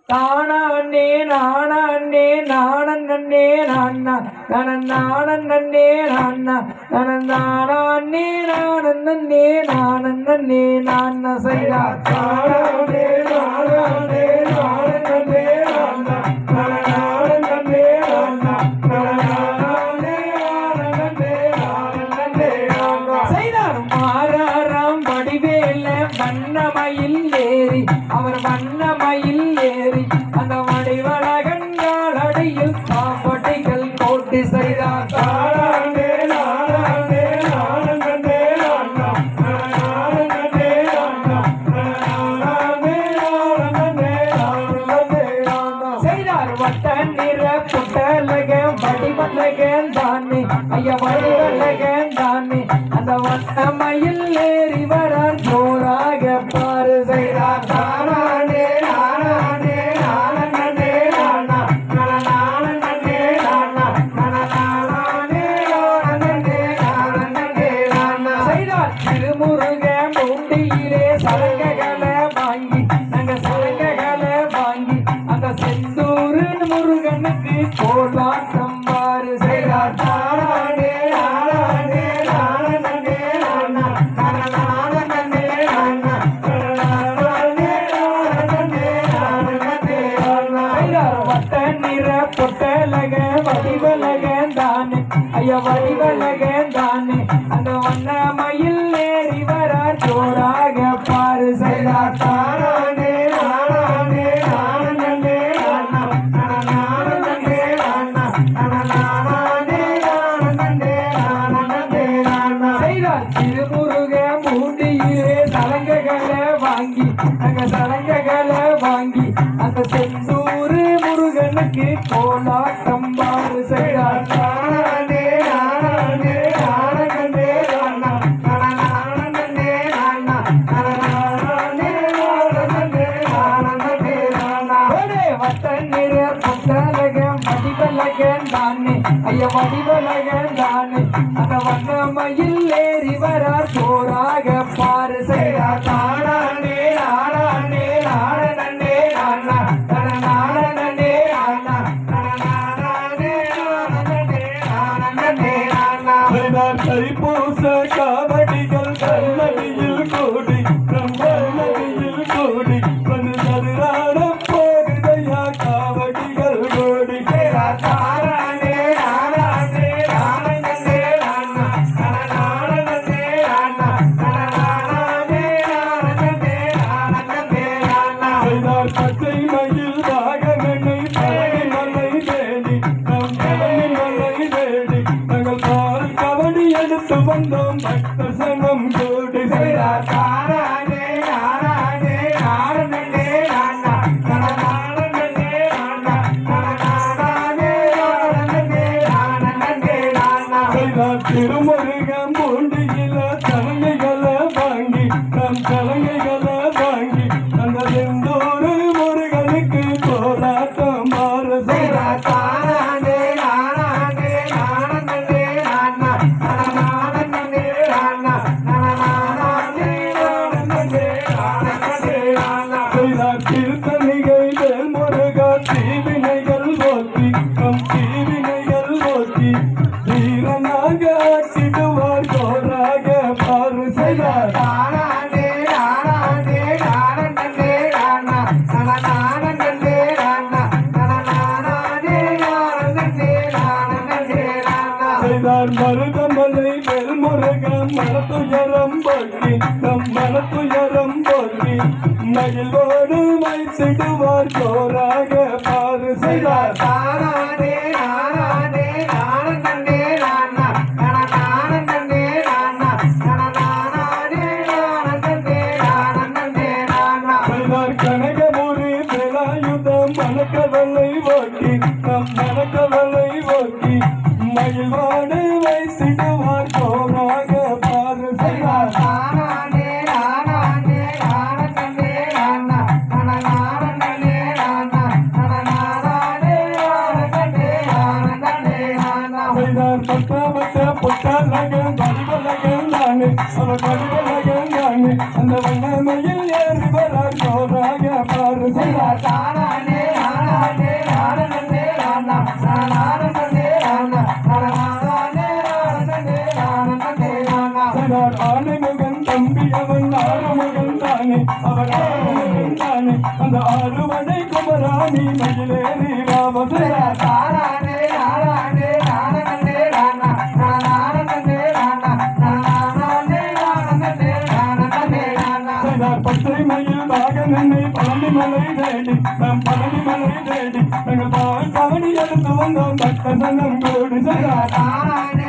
தானே நானே நானே நானா நானே நானா நானே நானே நானே நானா செய்தா தானே நானே நானே நானா நானே நானா நானே நானே நானா செய்தார் மாறாராம் வடிவேல வண்ணமயில் ஏறி அவர் வண்ணமயில் ஏறி அந்த வடிவழகங்கள் அடியில் பாம்பட்டிகள் கோட்டி செய்தார் தானே நானே நானே நானா நானே நானா நானே நானா செய்தார் வட்ட நிற புட்டலகம் வடிவழகன் தானே ஐயா வடிவழகன் தானே அந்த வண்ணமயில் ஏறி வரார் ஜோராக பாரு செய்தார் தானே நானே நானே நானா நானே நானா நானே நானா செய்தார் திருமுருக மூண்டியிலே சலங்கைகளை வாங்கி நாங்க சலங்கைகளை வாங்கி அந்த செந்தூர் முருகனுக்கு கோலாட்டம் பாரு செய்தார் தானே நானே நானே நானா நானே நானா வட்ட நிற பொட்டலக வடிவலகன் தானே ஐயா வடிவலகன் தானே அந்த வண்ணமயில் ஏறி வரார் ஜோராக பாரு செய்தார் தானே நானே நானே நானா நானே நானா நானே நானா செய்தார் திருமுருக மூண்டியிலே சலங்கைகளை வாங்கி நாங்க சலங்கைகளை வாங்கி அந்த செந்தூர் முருகனுக்கு கோலாட்டம் பாரு செய்தார் தானே நானே நானே நானா நானே நானா நானே நானா வட்ட நிற புத்தலகம் வடிவலகன் தானே ஐயா வடிவலகன் தானே அந்த வண்ணமயில் ஏறி வரார் ஜோராக பாரு செய்தார் தானே நானே நானே நானா நானே நானா நானே நானா தைப்பூச காவடிகள் கல்லடியில் கூடி பிரம்மநதியில் கூடி வந்து தருளாட போகுதையா காவடிகள் கூடி தானே நானே நானே நானா நானே நானா நானே நானா பச்சை மயில் வாகனனை பழனி மலை தேடி நம் பழனி மலை தேடி நாங்கள் பால் கவடி எடுத்து வந்தோம் பக்த சனம் கூடி செய்தார் தானே நானே நானே நானா நானே நானா நானே நானா செய்தார் திருமுருகம் பூண்டியில சலங்கைகளை வாங்கி நம் சலங்கைகளை வாங்கி அந்த செந்தூர் முருகனுக்கு கோலாட்டம் மாற செய்தார் தானே நானே நானே நானா நானே நானா செய்தார் திருத்தணிகை வேல் முருகா தீவினைகள் ஓட்டி நம் தீவினைகள் ஓட்டி வீரனாக ஆக்கிடுவார் ஜோராக பாரு செய்தார் தானே நானே நானே நானா நானே நானா செய்தார் மருதமலை வேல் முருகன் மனத்துயரம் போக்கி நம் மனத்துயரம் போக்கி மகிழ்வோடு வைத்திடுவார் ஜோராக பாரு செய்தார் தானே நானே நானே நானா நானே நானா செய்தார் கனகமுறி வேலாயுதம் மணக்கவலை ஓட்டி நம் மணக்கவலை ஓட்டி மகிழ்வோடு வைத்திடுவார் ஜோராக பாரு செய்தார் தானே நானே நானா செய்தார் பொட்டாலகம் கடிவலகம் தானே அவர் கடிவலகம் தானே அந்த வண்ணமையில் ஏறி வர சோறாக பாரு தானானே நானானே நானே நானா நானே நானா நானே நானே நானா சகார் ஆனைமுகன் தம்பி அவன் ஆறுமுகன் தானே அவர் ஆறுமுகன் தானே அந்த ஆறுவடை குமராணி மயிலேறி ராமசுரா தானானே நானானே நானே நானா நானே நானா நானே நானா சகார் பச்சை மயில் வாகனனை பழனிமலை தேடி நம் பழனிமலை தேடி நாங்கள் பால் பவனி எடுத்து வந்தோம் பக்த சங்கம் கூடி சகார் தானானே